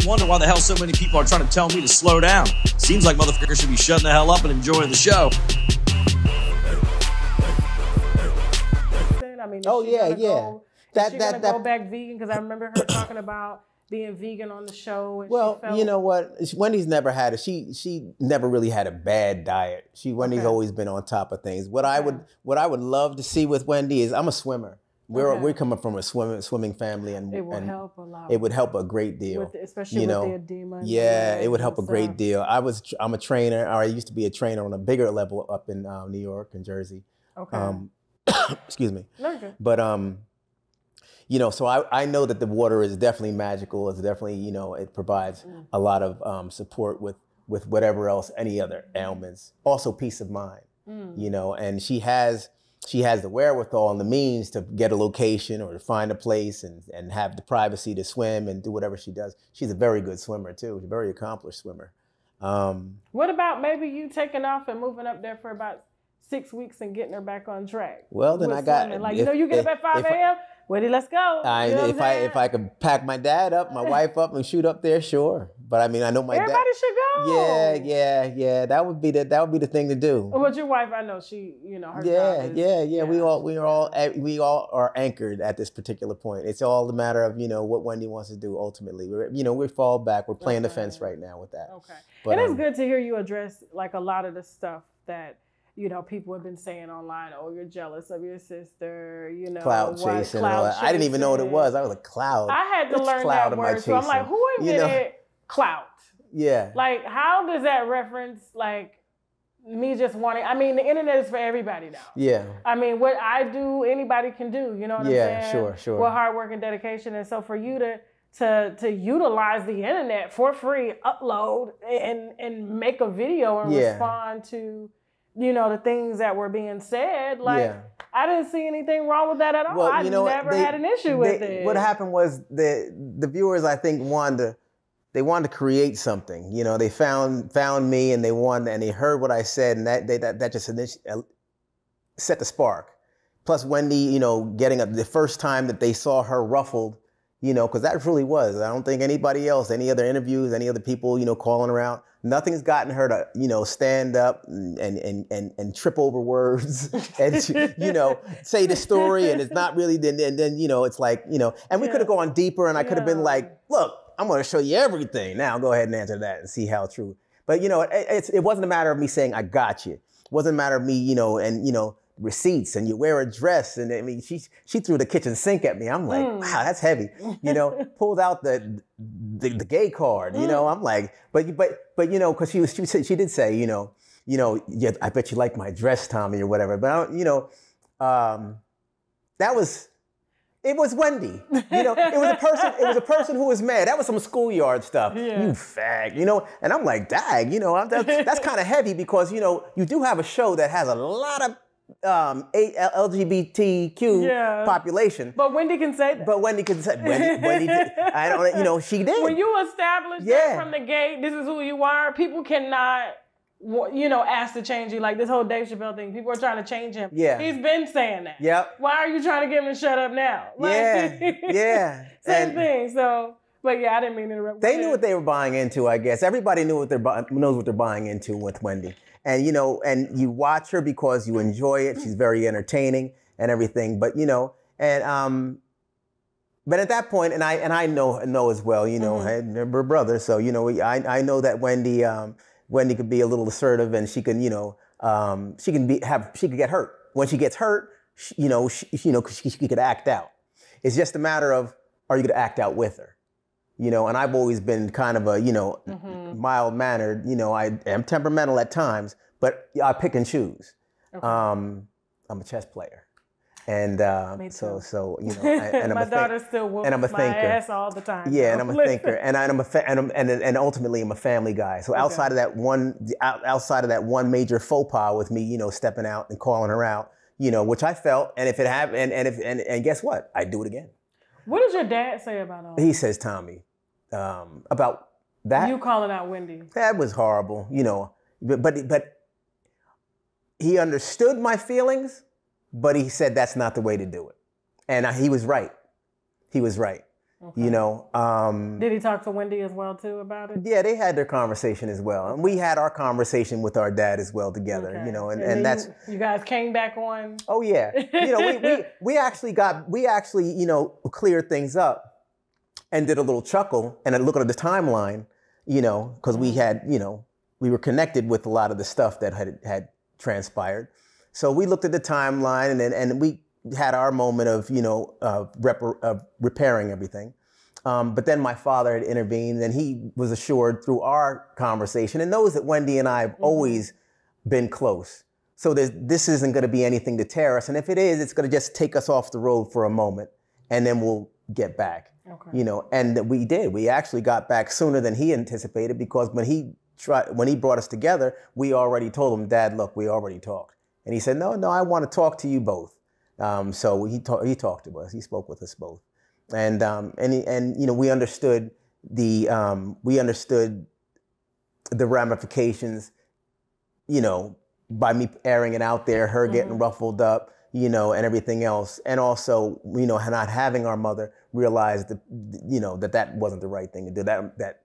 wonder why the hell so many people are trying to tell me to slow down. Seems like motherfuckers should be shutting the hell up and enjoying the show. I mean, oh yeah. Go back vegan? Because I remember her talking about being vegan on the show. And well, you know what? Wendy's never had she never really had a bad diet. Wendy's always been on top of things. What I would love to see with Wendy is, I'm a swimmer. We're coming from a swimming family, and it will help a lot. It would help a great deal, especially with the edema. Yeah, it would help a great deal. I'm a trainer, or I used to be a trainer on a bigger level up in New York and Jersey. Okay. Excuse me. Okay. But so I know that the water is definitely magical. It's definitely, it provides a lot of support with whatever else, any other ailments. Also peace of mind, and she has the wherewithal and the means to get a location or to find a place and have the privacy to swim and do whatever she does. She's a very good swimmer too. She's a very accomplished swimmer. What about maybe you taking off and moving up there for about 6 weeks and getting her back on track? Well, then I got you get up at 5 a.m. Wendy, let's go. If I could pack my dad up, my wife up, and shoot up there, sure. But I mean, I know my dad. Everybody should go. Yeah. That would be the thing to do. But your wife, I know she, her job is, We all are anchored at this particular point. It's all a matter of what Wendy wants to do ultimately. We fall back. We're playing the fence right now with that. Okay. But it's good to hear you address like a lot of the stuff that people have been saying online. Oh, you're jealous of your sister. Cloud chasing. And all that. I didn't even know what it was. I was a cloud. I had to learn that word. So I'm like, who invented clout? Yeah. Like, how does that reference like me just wanting? I mean, the internet is for everybody now. Yeah. I mean, what I do, anybody can do. You know what I'm saying? Yeah, sure. With hard work and dedication, and so for you to utilize the internet for free, upload and make a video and respond to the things that were being said, I didn't see anything wrong with that at all. Well, I never had an issue with it. What happened was the viewers, I think, wanted to create something. They found me and they heard what I said, and that just set the spark. Plus Wendy, getting the first time that they saw her ruffled, because that really was. I don't think anybody else, any other interviews, any other people, calling her out, nothing's gotten her to, stand up and trip over words and, say the story, and it's not really, then it's like, and we could have gone deeper, and I could have been like, look, I'm going to show you everything. Now go ahead and answer that and see how true. But, it wasn't a matter of me saying, I got you. It wasn't a matter of me, receipts, and you wear a dress, and I mean, she threw the kitchen sink at me. I'm like, wow, that's heavy. Pulled out the gay card. I'm like, but because she did say, yeah, I bet you like my dress, Tommy, or whatever. But it was Wendy. It was a person who was mad. That was some schoolyard stuff. Yeah. You fag, And I'm like, dag, that's kind of heavy, because you do have a show that has a lot of LGBTQ population. But Wendy can say that. Wendy did. I don't, she did. When you establish that from the gate, this is who you are, people cannot, ask to change you. Like this whole Dave Chappelle thing, people are trying to change him. Yeah. He's been saying that. Yep. Why are you trying to get him to shut up now? Yeah. Same thing. So, but I didn't mean to interrupt. They knew what they were buying into, I guess. Everybody knows what they're buying into with Wendy. And, and you watch her because you enjoy it. She's very entertaining and everything. But, but at that point, and I know as well, we're brothers. So, I know that Wendy could be a little assertive, and she can, she could get hurt. When she gets hurt, she could act out. It's just a matter of, are you going to act out with her? And I've always been kind of a, mild-mannered, I am temperamental at times, but I pick and choose. Okay. I'm a chess player. And so my daughter still whoops my ass all the time. Yeah, and I'm a thinker, and ultimately I'm a family guy. So outside of that one major faux pas with me, stepping out and calling her out, which I felt, and if it happened, and guess what, I'd do it again. What does your dad say about all that? He says, Tommy, about that. You calling out Wendy. That was horrible, but he understood my feelings, but he said that's not the way to do it. And he was right. He was right. Okay. You know. Did he talk to Wendy as well too about it? Yeah, they had their conversation as well, and we had our conversation with our dad as well together. Okay. You know, and that's you guys came back on. Oh yeah, you know, we actually you know, cleared things up, and did a little chuckle and a look at the timeline, you know, because we had, you know, we were connected with a lot of the stuff that had transpired. So we looked at the timeline and we had our moment of, you know, repairing everything. But then my father had intervened, and he was assured through our conversation and knows that Wendy and I have always been close. So this isn't going to be anything to tear us. And if it is, it's going to just take us off the road for a moment, and then we'll get back. Okay. You know, and we did. We actually got back sooner than he anticipated, because when he brought us together, we already told him, Dad, look, we already talked. And he said, no, I want to talk to you both. So he talked to us. He spoke with us both. And you know, we understood the ramifications, you know, by me airing it out there, her getting ruffled up, you know, and everything else. And also, you know, not having our mother realize that, you know, that wasn't the right thing to do, that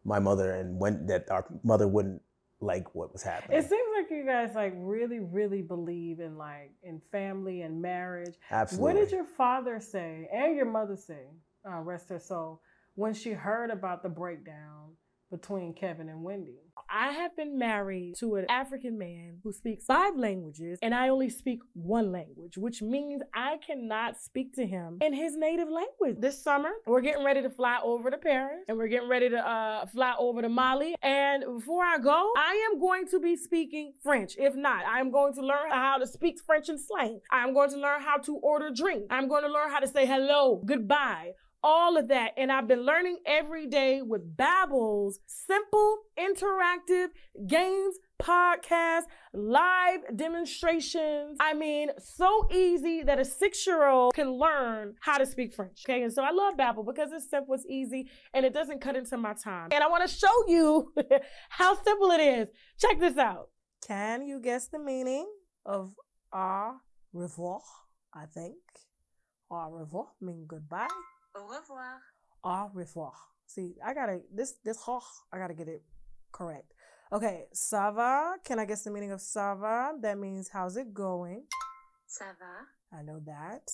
my mother that our mother wouldn't like what was happening. It seems like you guys like really, really believe in in family and marriage. Absolutely. What did your father say and your mother say, rest her soul, when she heard about the breakdown between Kevin and Wendy? I have been married to an African man who speaks 5 languages, and I only speak 1 language, which means I cannot speak to him in his native language. This summer, we're getting ready to fly over to Paris, and we're getting ready to fly over to Mali. And before I go, I am going to be speaking French. If not, I'm going to learn how to speak French in slang. I'm going to learn how to order drinks. I'm going to learn how to say hello, goodbye, all of that. And I've been learning every day with Babbel's simple, interactive games, podcasts, live demonstrations. I mean, so easy that a 6-year-old can learn how to speak French. Okay, and so I love Babbel because it's simple, it's easy, and it doesn't cut into my time. And I want to show you how simple it is. Check this out. Can you guess the meaning of au revoir? I think au revoir means goodbye. Au revoir. Au revoir. See, I gotta get it correct. Okay, ça va. Can I guess the meaning of ça va? That means how's it going? Ça va. I know that.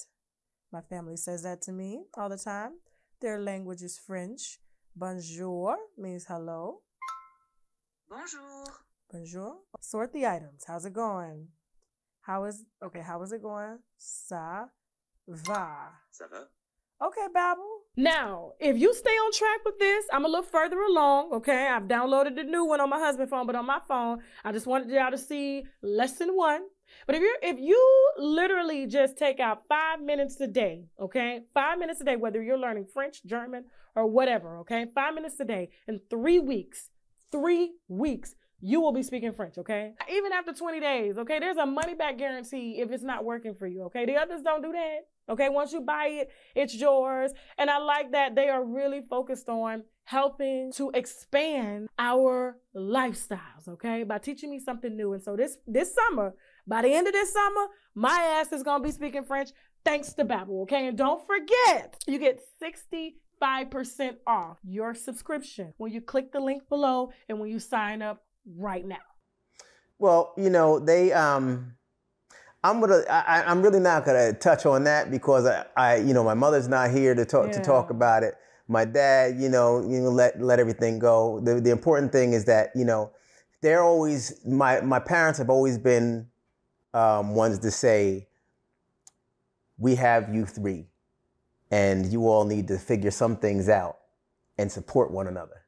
My family says that to me all the time. Their language is French. Bonjour means hello. Bonjour. Bonjour. Sort the items. How's it going? How is it going? Ça va. Ça va. Okay, Babbel. Now, if you stay on track with this, I'm a little further along, okay? I've downloaded the new one on my husband's phone, but on my phone, I just wanted y'all to see lesson 1. But if you literally just take out 5 minutes a day, okay? 5 minutes a day, whether you're learning French, German, or whatever, okay? 5 minutes a day, in 3 weeks, you will be speaking French, okay? Even after 20 days, okay? There's a money-back guarantee if it's not working for you, okay? The others don't do that, okay? Once you buy it, it's yours. And I like that they are really focused on helping to expand our lifestyles, okay? By teaching me something new. And so this summer, by the end of this summer, my ass is gonna be speaking French thanks to Babbel, okay? And don't forget, you get 65% off your subscription when you click the link below and when you sign up right now. Well, you know, I'm really not gonna touch on that because you know, my mother's not here to talk about it. My dad, you know, let everything go. The important thing is that, you know, they're always my parents have always been ones to say, we have you 3, and you all need to figure some things out and support one another.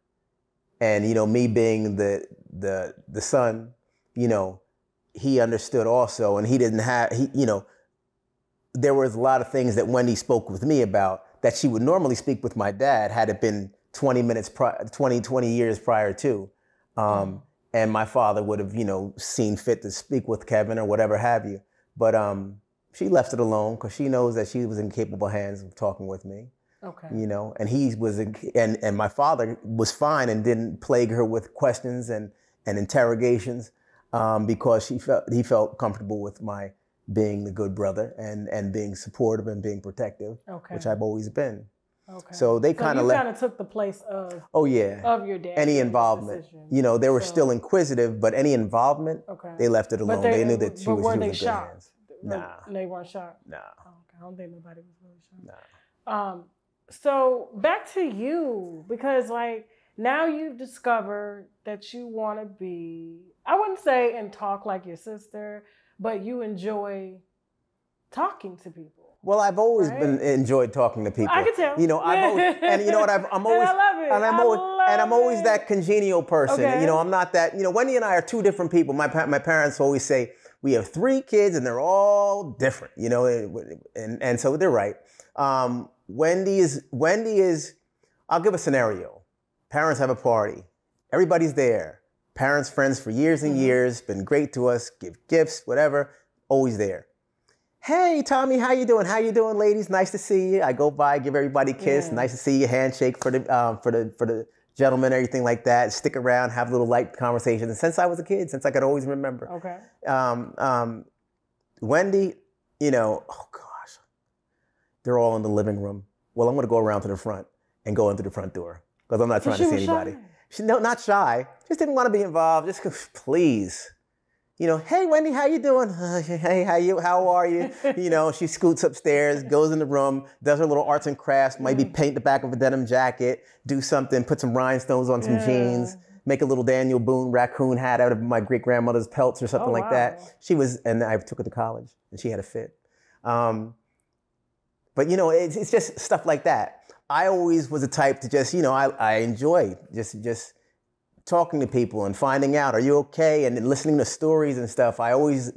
And, you know, me being the son, you know, he understood also, and you know, there was a lot of things that Wendy spoke with me about that she would normally speak with my dad had it been 20 years prior to. And my father would have, you know, seen fit to speak with Kevin or whatever have you. But she left it alone because she knows that she was in capable hands of talking with me. Okay. You know, and and my father was fine and didn't plague her with questions and interrogations because he felt comfortable with my being the good brother and being supportive and being protective, which I've always been. Okay. So they kind of kind of took the place of. Oh yeah. Of your dad. Any involvement. You know, they were still inquisitive, but any involvement, they left it alone. They knew that she was in good hands. Nah. They weren't shocked. Nah. Oh, okay. I don't think nobody was really shocked. Nah. So back to you, because like now you've discovered that you want to be, I wouldn't say and talk like your sister, but you enjoy talking to people. Well, I've always been enjoyed talking to people. I can tell. You know, I've always, and you know what, I'm always, I love it. I'm always that congenial person. Okay. You know, I'm not that. You know, Wendy and I are two different people. My parents always say we have 3 kids and they're all different. You know, and so they're right. Wendy is. I'll give a scenario. Parents have a party. Everybody's there. Parents, friends for years and years. Been great to us. Give gifts, whatever. Always there. Hey, Tommy, how you doing? How you doing, ladies? Nice to see you. I go by, give everybody a kiss. Nice to see you. Handshake for the gentleman, everything like that. Stick around, have a little light conversation. And since I was a kid, since I could always remember. Okay. Wendy, you know, oh gosh, they're all in the living room. Well, I'm gonna go around to the front and go into the front door because I'm not trying to see anybody. Shy. She not shy. Just didn't want to be involved. Just please. You know, hey, Wendy, how you doing? Hey, how are you? You know, she scoots upstairs, goes in the room, does her little arts and crafts, maybe paint the back of a denim jacket, do something, put some rhinestones on some jeans, make a little Daniel Boone raccoon hat out of my great-grandmother's pelts or something like that. She was, and I took her to college, and she had a fit. But, you know, it's just stuff like that. I always was a type to just, you know, I enjoy just talking to people and finding out, are you okay? And listening to stories and stuff. I always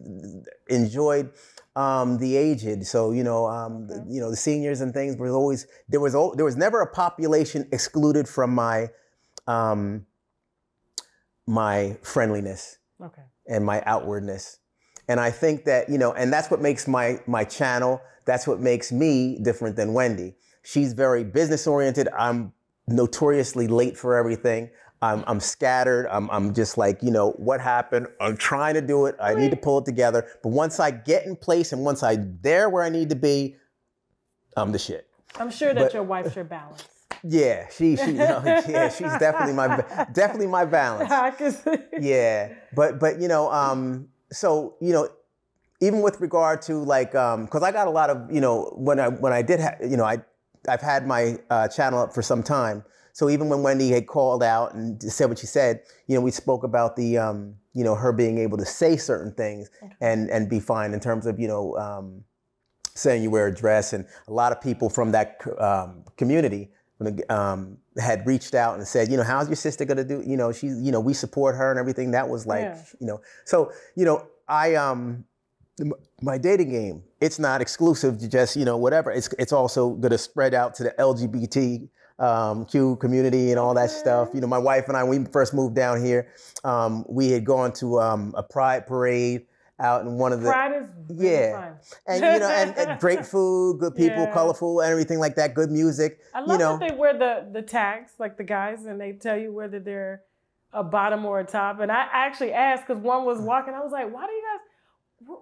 enjoyed the aged. So, you know, the seniors and things was always, there was never a population excluded from my, my friendliness and my outwardness. And I think that, you know, and that's what makes my channel, that's what makes me different than Wendy. She's very business oriented. I'm notoriously late for everything. I'm scattered. I'm just like, you know, what happened? I'm trying to do it. I need to pull it together. But once I get in place and once I'm there where I need to be, I'm the shit. I'm sure that your wife's your balance. Yeah, she's definitely my balance. I can see. Yeah, but you know, so you know, even with regard to like, because I got a lot of, you know, when I did you know, I've had my channel up for some time. So even when Wendy had called out and said what she said, you know, we spoke about the, you know, her being able to say certain things and be fine in terms of, you know, saying you wear a dress. And a lot of people from that community had reached out and said, you know, how's your sister going to do? You know, she's, you know, we support her and everything. That was like, you know, so, you know, my dating game, it's not exclusive to just, you know, whatever. It's also going to spread out to the LGBT Q community and all that stuff. You know, my wife and I, when we first moved down here, we had gone to a pride parade out in one of the Pride is really fun. And you know, and great food, good people, colorful, and everything like that. Good music. I love that they wear the tags, like the guys, and they tell you whether they're a bottom or a top. And I actually asked because one was walking. I was like, "Why do you guys?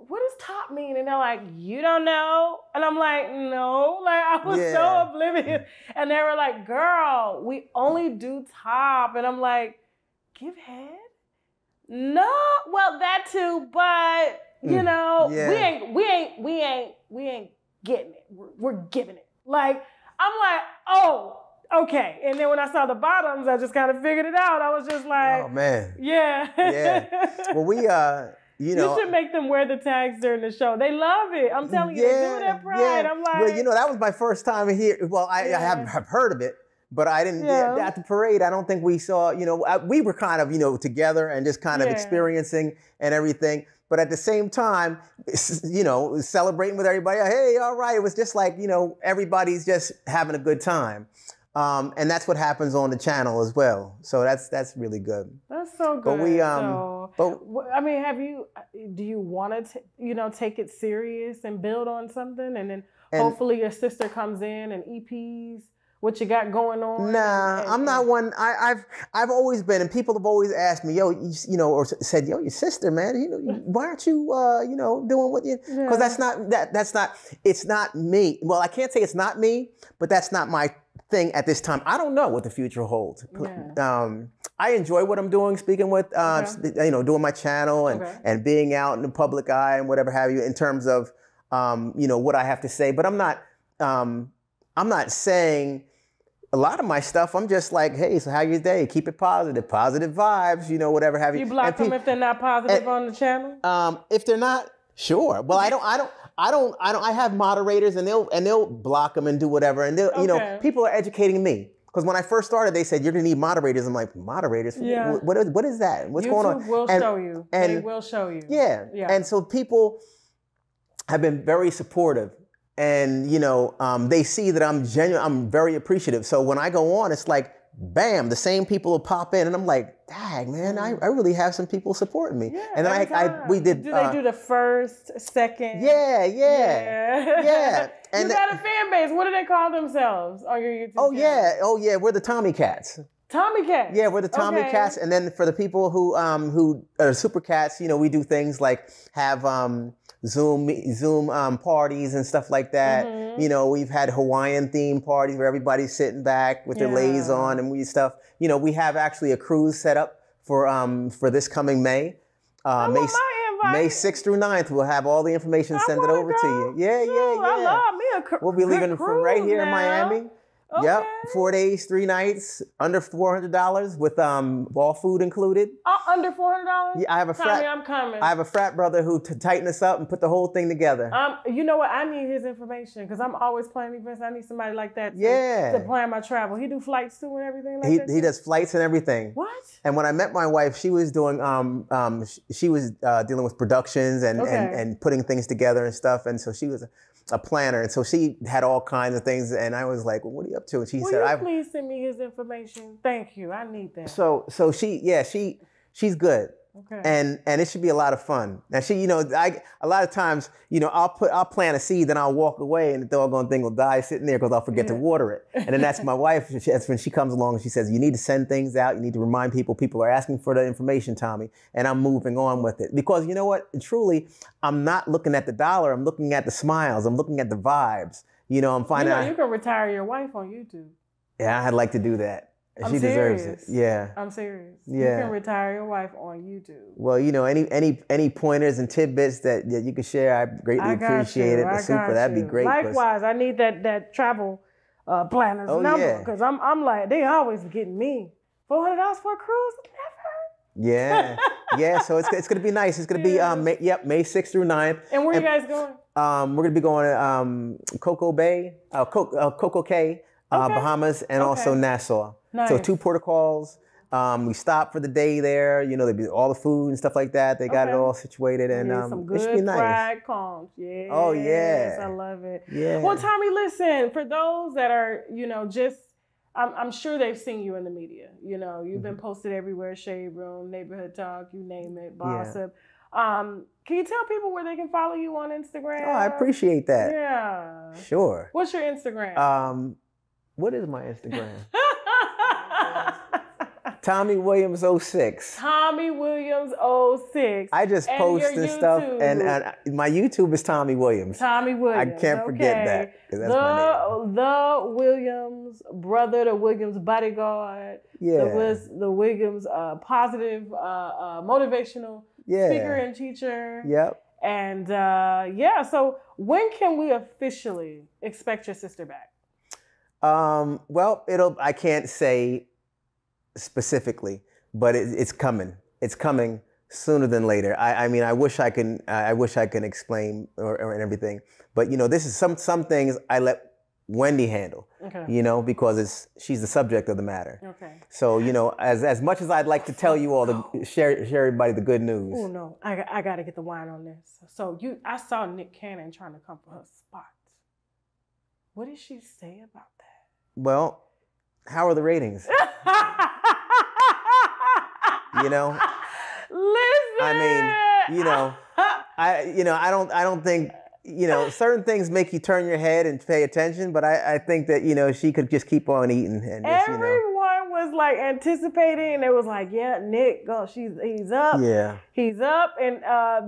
What does top mean?" And they're like, "You don't know?" And I'm like, "No." Like I was so oblivious. And they were like, "Girl, we only do top." And I'm like, "Give head?" No, well that too, but you know, we ain't getting it. We're giving it. Like I'm like, oh, okay. And then when I saw the bottoms, I just kind of figured it out. I was just like, oh man, yeah. Well, we you know, you should make them wear the tags during the show. They love it. I'm telling you, they do that pride. I'm like, well, you know, that was my first time here. Well, I have heard of it. But I didn't, at the parade, I don't think we saw, you know, we were kind of, you know, together and just kind of experiencing and everything. But at the same time, you know, celebrating with everybody. Hey, all right. It was just like, you know, everybody's just having a good time. And that's what happens on the channel as well. So that's really good. That's so good. But we, I mean, do you want to, you know, take it serious and build on something? And then hopefully your sister comes in and EPs what you got going on? Nah, I'm not one. I've always been, and people have always asked me, yo, you know, or said, yo, your sister, man, you know, why aren't you, you know, doing what you? Because that's not. It's not me. Well, I can't say it's not me, but that's not my thing at this time. I don't know what the future holds. Yeah. I enjoy what I'm doing, speaking with, doing my channel and being out in the public eye and whatever have you in terms of, what I have to say. But I'm not saying a lot of my stuff. I'm just like, hey, so how your day? Keep it positive vibes, whatever have you. You block them if they're not positive on the channel? If they're not, sure. Well, I have moderators and they'll block them and do whatever. And they'll, people are educating me. Because when I first started, they said, you're going to need moderators. I'm like, moderators? Yeah. What is that? What's going on? YouTube will show you. They will show you. Yeah. And so people have been very supportive. And, they see that I'm genuine. I'm very appreciative. So when I go on, it's like, bam, the same people will pop in. And I'm like, dang, man, I really have some people supporting me. Yeah, and then we did. Do they do the first, second? Yeah. And you got a fan base. What do they call themselves on your YouTube channel? Oh, yeah. We're the Tommy Cats. Tommy Cats? Yeah, we're the Tommy Cats. And then for the people who are Super Cats, we do things like have Zoom parties and stuff like that. Mm-hmm. We've had Hawaiian themed parties where everybody's sitting back with their leis on and we have actually a cruise set up for this coming May. May 6th through 9th, we'll have all the information, send it over to you. Yeah. I love me a cruise. We'll be leaving from right here in Miami. Okay. Yep, 4 days, 3 nights, under $400 with all food included. Under $400? Yeah, I have a frat. Tommy, I'm coming. I have a frat brother who tighten us up and put the whole thing together. You know what? I need his information because I'm always planning events. I need somebody like that to plan my travel. He do flights too and everything like that. He does flights and everything. What? And when I met my wife, she was doing dealing with productions and putting things together and stuff, and so she was a planner, and so she had all kinds of things, and I was like, well, what are you up to? And she said, please send me his information? Thank you. I need that. So she's good. Okay. And it should be a lot of fun. Now a lot of times, I'll plant a seed, then I'll walk away and the doggone thing will die sitting there because I'll forget to water it. And then that's my wife. That's when she comes along and she says, you need to send things out. You need to remind people. People are asking for the information, Tommy. And I'm moving on with it. Because you know what? Truly, I'm not looking at the dollar. I'm looking at the smiles. I'm looking at the vibes. I'm finding out. You can retire your wife on YouTube. Yeah, I'd like to do that. She deserves it. Yeah. I'm serious. Yeah. You can retire your wife on YouTube. Well, any pointers and tidbits that you can share, I greatly appreciate it. That'd be great. Likewise, I need that travel planner's number because I'm like, they always getting me $400 for a cruise. Never. Yeah. So it's gonna be nice. It's gonna be May 6th through 9th. And where you guys going? We're gonna be going to Coco Bay, Coco Cay, Bahamas, and also Nassau. Nice. So 2 protocols. We stopped for the day there. They be all the food and stuff like that. They got it all situated, and some it should be good nice. fried conch. Yes. Oh yeah. I love it. Yeah. Well, Tommy, listen. For those that are, I'm sure they've seen you in the media. You've been posted everywhere: Shade Room, Neighborhood Talk, you name it, Gossip. Can you tell people where they can follow you on Instagram? Oh, I appreciate that. Yeah. Sure. What's your Instagram? What is my Instagram? Tommy Williams 06. Tommy Williams 06. I just post and stuff, and my YouTube is Tommy Williams. Tommy Williams. I can't forget that because that's my name. The Williams brother, the Williams bodyguard. Yeah. The Williams positive, motivational speaker and teacher. Yep. And so when can we officially expect your sister back? Well, I can't say specifically, but it's coming. It's coming sooner than later. I mean, I wish I can explain or everything, but this is some things I let Wendy handle. Okay. Because she's the subject of the matter. Okay. So as much as I'd like to tell you all share everybody the good news. Oh no, I got to get the wine on this. So I saw Nick Cannon trying to come for her spot. What did she say about that? Well, how are the ratings? Listen. I mean, I don't think, certain things make you turn your head and pay attention, but I think that, she could just keep on eating and just, Everyone was like anticipating, and it was like, yeah, Nick, he's up. Yeah. He's up, and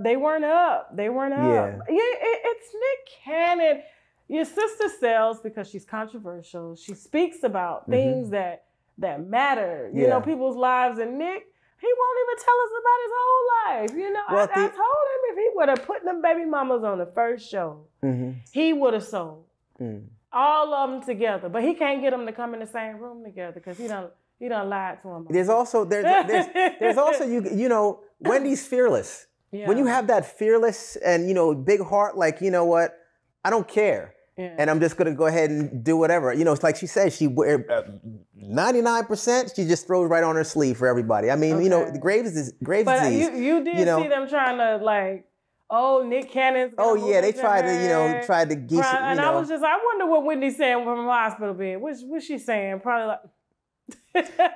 they weren't up. Yeah. It's Nick Cannon. your sister sells because she's controversial. She speaks about things that matter, you know, people's lives. And Nick, he won't even tell us about his whole life. You know, I told him if he would have put them baby mamas on the first show, he would have sold all of them together. But he can't get them to come in the same room together because he done lied to him. There's also you know, Wendy's fearless. Yeah. When you have that fearless and, you know, big heart, like, you know what, I don't care. Yeah. And I'm just going to go ahead and do whatever. You know, it's like she said, 99%, she just throws right on her sleeve for everybody. I mean, you know, the Graves disease. But you did see them trying to, like, Nick Cannon's they tried to geese it, and I was just, I wonder what Wendy's saying from the hospital bed. What's she saying? Probably like...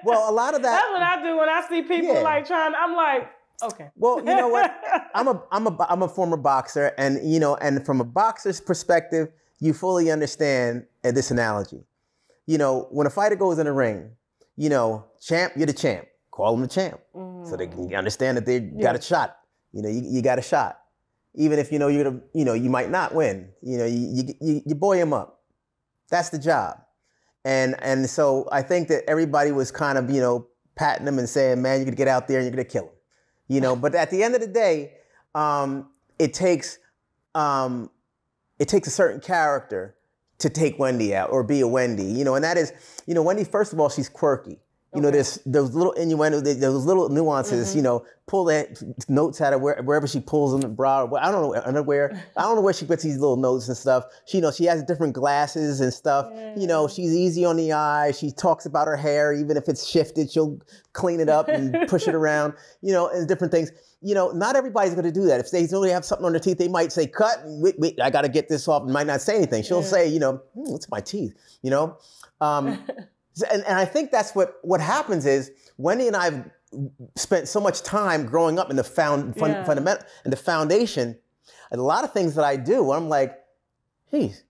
Well, a lot of that... That's what I do when I see people like trying, I'm like, okay. Well, you know what? I'm a former boxer, and you know, and from a boxer's perspective, you fully understand this analogy. You know, when a fighter goes in the ring, you know, champ, you're the champ. Call him the champ, so they can understand that they got a shot. You know, you got a shot, even if you know you might not win. You know, you buoy him up. That's the job, and so I think that everybody was kind of, you know, patting him and saying, "Man, you're gonna get out there and you're gonna kill him." You know, but at the end of the day, it takes a certain character to take Wendy out or be a Wendy. You know, and that is, you know, Wendy, first of all, she's quirky. You know, there's those little innuendos, those little nuances, you know, pull that notes out of wherever she pulls them, the bra, I don't know, underwear. I don't know where she puts these little notes and stuff. She, you know, she has different glasses and stuff. Yeah. You know, she's easy on the eye. She talks about her hair, even if it's shifted, she'll clean it up and push it around, you know, and different things. You know, not everybody's going to do that. If they only have something on their teeth, they might say, cut, wait, I got to get this off, and might not say anything. She'll say, you know, it's my teeth, you know. And I think that's what happens is Wendy and I have spent so much time growing up in the fundamental and the foundation. And a lot of things that I do, I'm like, geez,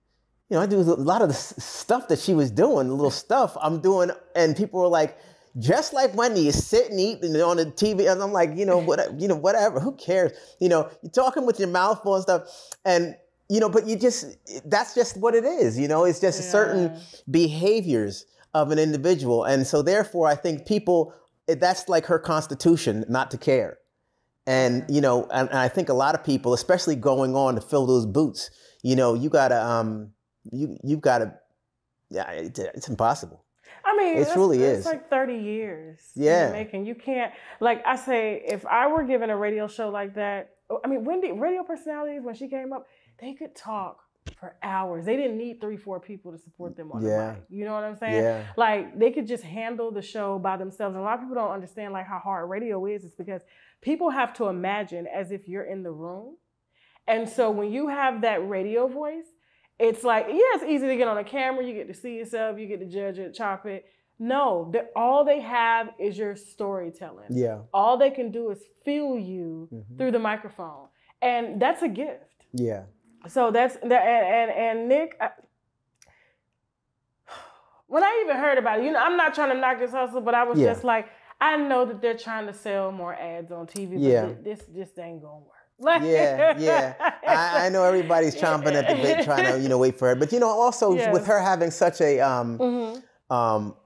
you know, I do a lot of the stuff that she was doing, the little stuff I'm doing, and people were like, just like Wendy is sitting eating on the TV, and I'm like, you know, whatever, who cares? You know, you're talking with your mouth full and stuff, and you know, but that's just what it is. You know, it's just certain behaviors of an individual. And so therefore, I think that's like her constitution, not to care. And, you know, and I think a lot of people, especially going on to fill those boots, you know, you've got to, it's impossible. I mean, it truly is. It's like 30 years. Yeah. Making. You can't, like I say, if I were given a radio show like that, I mean, Wendy, radio personalities, when she came up, they could talk for hours. They didn't need 3-4 people to support them on the mic. You know what I'm saying? Yeah. Like, they could just handle the show by themselves. And a lot of people don't understand like how hard radio is. It's because people have to imagine as if you're in the room. And so when you have that radio voice, it's like, it's easy to get on a camera. You get to see yourself. You get to judge it, chop it. No, all they have is your storytelling. Yeah. All they can do is feel you through the microphone. And that's a gift. Yeah. So that's and Nick, when I even heard about it, you know, I'm not trying to knock his hustle, but I was just like, I know that they're trying to sell more ads on TV, but this just ain't gonna work. Like, I know everybody's chomping at the bit, trying to, you know, wait for her. But you know, also with her having such a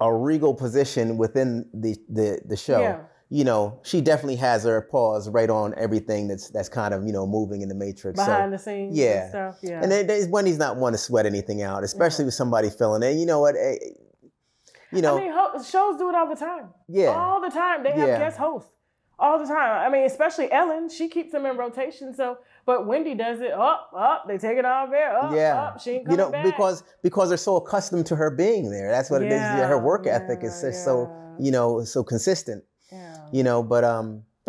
regal position within the show. Yeah. You know, she definitely has her paws right on everything that's kind of, you know, moving in the matrix. Behind the scenes and stuff, And Wendy's not one to sweat anything out, especially with somebody feeling it. You know what? You know. I mean, shows do it all the time. Yeah. All the time. They have guest hosts. All the time. I mean, especially Ellen, she keeps them in rotation. So, but Wendy does it up, they take it off there, up, she ain't coming back. Because they're so accustomed to her being there. That's what it is. Her work ethic is just so, you know, so consistent. You know, but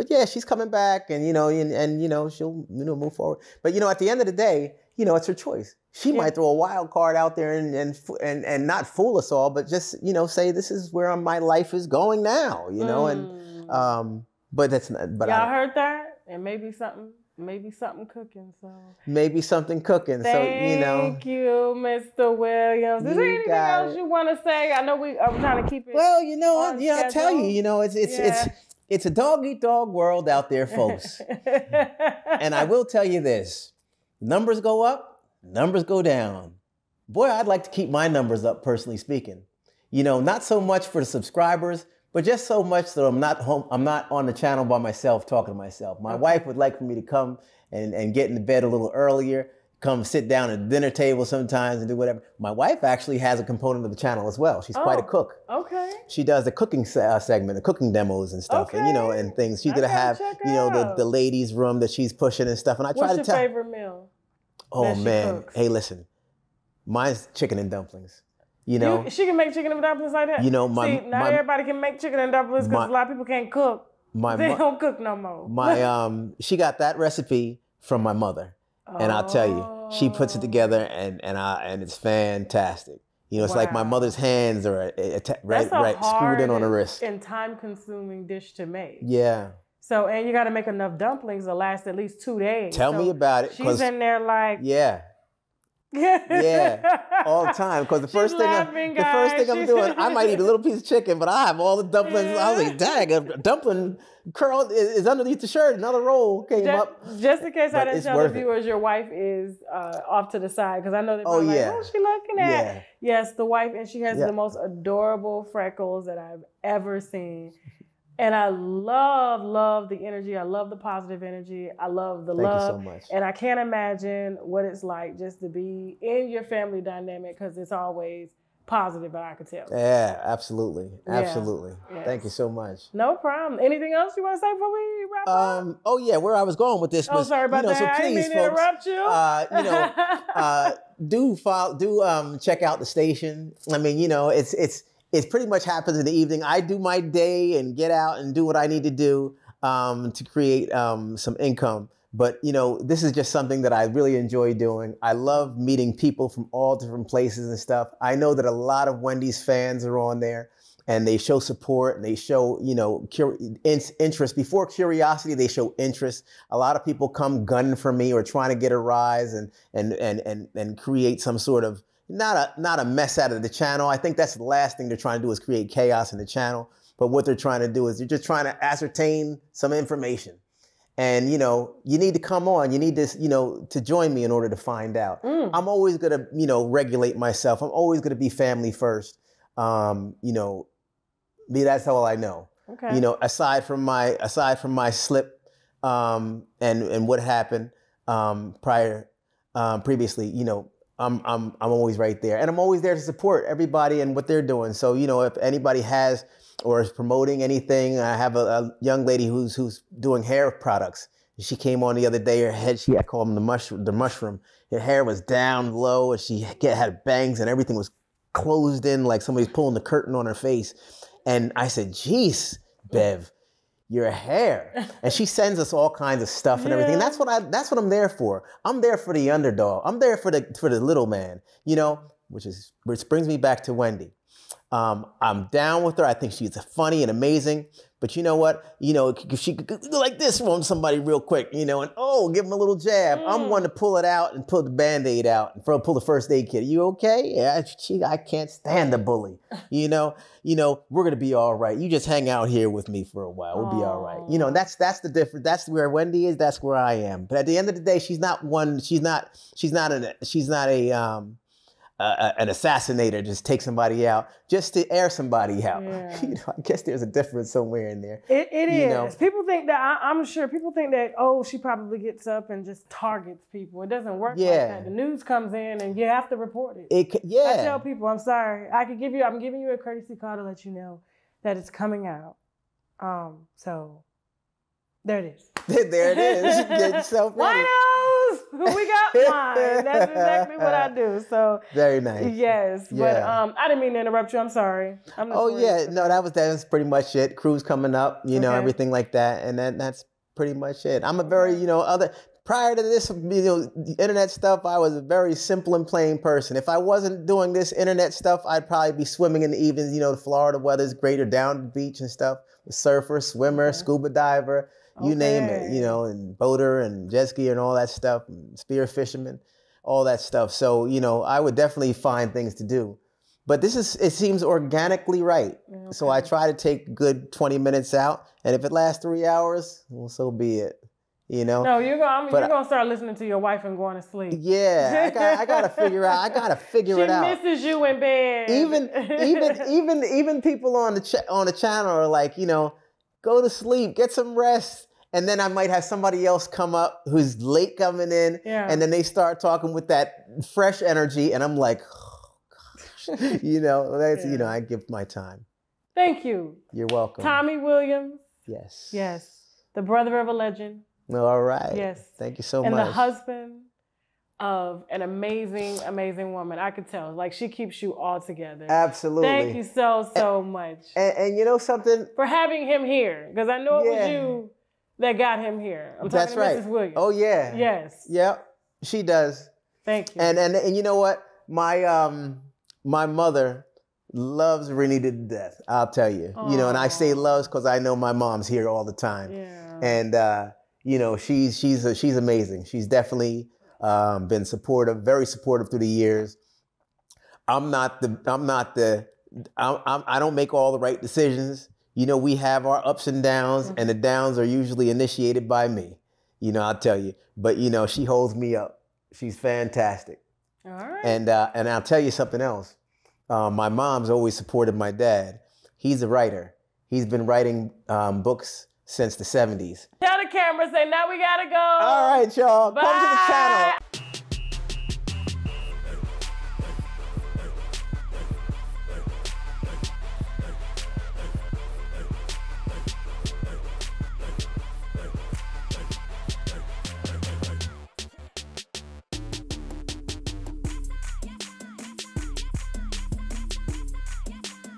yeah, she's coming back, and you know, and you know, she'll, you know, move forward. But you know, at the end of the day, you know, it's her choice. She might throw a wild card out there and not fool us all, but just, you know, say this is where my life is going now. You know, and but that's not. But y'all heard that, and maybe something cooking. So maybe something cooking. So you know. Thank you, Mr. Williams. Is there anything else you want to say? I know I'm trying to keep it. Well, you know, I'll tell you. You know, it's a dog-eat-dog world out there, folks. And I will tell you this: numbers go up, numbers go down. boy, I'd like to keep my numbers up, personally speaking. You know, not so much for the subscribers, but just so much that I'm not home. I'm not on the channel by myself talking to myself. My wife would like for me to come and get into bed a little earlier, come sit down at the dinner table sometimes and do whatever. My wife actually has a component of the channel as well. She's quite a cook. Okay. She does the cooking segment, the cooking demos and stuff, and and things. She's gonna have the ladies' room that she's pushing and stuff. And I try to tell. What's your favorite meal? Oh man, hey, listen, mine's chicken and dumplings. You know, she can make chicken and dumplings like that. You know, not everybody can make chicken and dumplings because a lot of people can't cook. They don't cook no more. She got that recipe from my mother. And I'll tell you, she puts it together, and it's fantastic. You know, it's like my mother's hands are screwed in on her wrist. And time-consuming dish to make. Yeah. So, and you got to make enough dumplings to last at least 2 days. Tell me about it. She's in there like. Yeah. Yeah, all the time. Because the first thing I'm doing, I might eat a little piece of chicken, but I have all the dumplings. I was like, dang, a dumpling curl is underneath the shirt. Another roll came up. Just in case I didn't tell the viewers, your wife is off to the side because I know they're like, oh, she looking at. Yeah. Yes, the wife, and she has the most adorable freckles that I've ever seen. And I love the energy. I love the positive energy. I love the love. Thank you so much. And I can't imagine what it's like just to be in your family dynamic because it's always positive, but I could tell. Yeah, absolutely. Absolutely. Yes. Thank you so much. No problem. Anything else you want to say before we wrap up? Oh, yeah, where I was going with this was, sorry about that. So please, I didn't mean to interrupt you. Do check out the station. I mean, it's pretty much happens in the evening. I do my day and get out and do what I need to do to create some income. But, this is just something that I really enjoy doing. I love meeting people from all different places and stuff. I know that a lot of Wendy's fans are on there and they show support and they show, interest. Before curiosity, they show interest. A lot of people come gunning for me or trying to get a rise and create some sort of not a mess out of the channel. I think that's the last thing they're trying to do is create chaos in the channel. But what they're trying to do is they're just trying to ascertain some information. And, you need to come on. You need this, to join me in order to find out. I'm always going to, regulate myself. I'm always going to be family first. That's all I know. Okay. Aside from my slip and what happened previously, I'm always right there, and I'm always there to support everybody and what they're doing. So, if anybody has or is promoting anything, I have a young lady who's doing hair products. She came on the other day. Her head, I call them the mushroom. Her hair was down low, and she had bangs, and everything was closed in like somebody's pulling the curtain on her face. And I said, "Geez, Bev, your hair." And she sends us all kinds of stuff and everything. And that's what I'm there for. I'm there for the underdog. I'm there for the little man, which brings me back to Wendy. I'm down with her. I think she's funny and amazing. But you know what? If she could go like this from somebody real quick, and give them a little jab. I'm one to pull it out and pull the Band-Aid out and pull the first aid kit. You okay? Yeah, I can't stand the bully. We're gonna be all right. You just hang out here with me for a while. We'll be all right. That's the difference. That's where Wendy is. That's where I am. But at the end of the day, she's not an assassinator, just take somebody out, just to air somebody out. Yeah. I guess there's a difference somewhere in there. It is. People think that, I'm sure, people think that, she probably gets up and just targets people. It doesn't work like that. The news comes in and you have to report it. I tell people, I'm sorry. I'm giving you a courtesy call to let you know that it's coming out. So there it is. There it is. Get yourself ready. We got wine. That's exactly what I do. So very nice. Yes, yeah. But I didn't mean to interrupt you. I'm sorry. No, that was pretty much it. Cruise coming up, everything like that, and that's pretty much it. I'm a very prior to this, internet stuff, I was a very simple and plain person. If I wasn't doing this internet stuff, I'd probably be swimming in the evenings. The Florida weather's great, or down the beach and stuff. Surfer, swimmer, scuba diver. You name it, and boater and jet ski and all that stuff, and spear fisherman, all that stuff. So, I would definitely find things to do. But it seems organically right. Okay. So I try to take good 20 minutes out. And if it lasts 3 hours, well, so be it. you know. No, you're gonna start listening to your wife and going to sleep. Yeah, I gotta figure out. I gotta figure it out. She misses you in bed. Even people on the channel are like, you know, go to sleep, get some rest. And then I might have somebody else come up who's late coming in, and then they start talking with that fresh energy, and I'm like, oh, gosh. You know, that's you know, I give my time. Thank you. You're welcome. Tommy Williams. Yes. Yes. The brother of a legend. All right. Yes. Thank you so much. much. And the husband of an amazing, amazing woman. I could tell. Like, she keeps you all together. Absolutely. Thank you so much. And you know something? For having him here. Because I know it was you that got him here. I'm talking to Mrs. Williams. Oh, yeah. Yes. Yep. She does. Thank you. And you know what? My mother loves Rennie to death. I'll tell you. Aww. You know, and I say loves because I know my mom's here all the time. Yeah. And you know, she's amazing. She's definitely been supportive, very supportive through the years. I don't make all the right decisions. You know, we have our ups and downs, and the downs are usually initiated by me. You know, I'll tell you. But, you know, she holds me up. She's fantastic. All right. And I'll tell you something else. My mom's always supported my dad. He's a writer. He's been writing books since the 70s. Tell the camera, say, now we gotta go. All right, y'all. Bye. Come to the channel.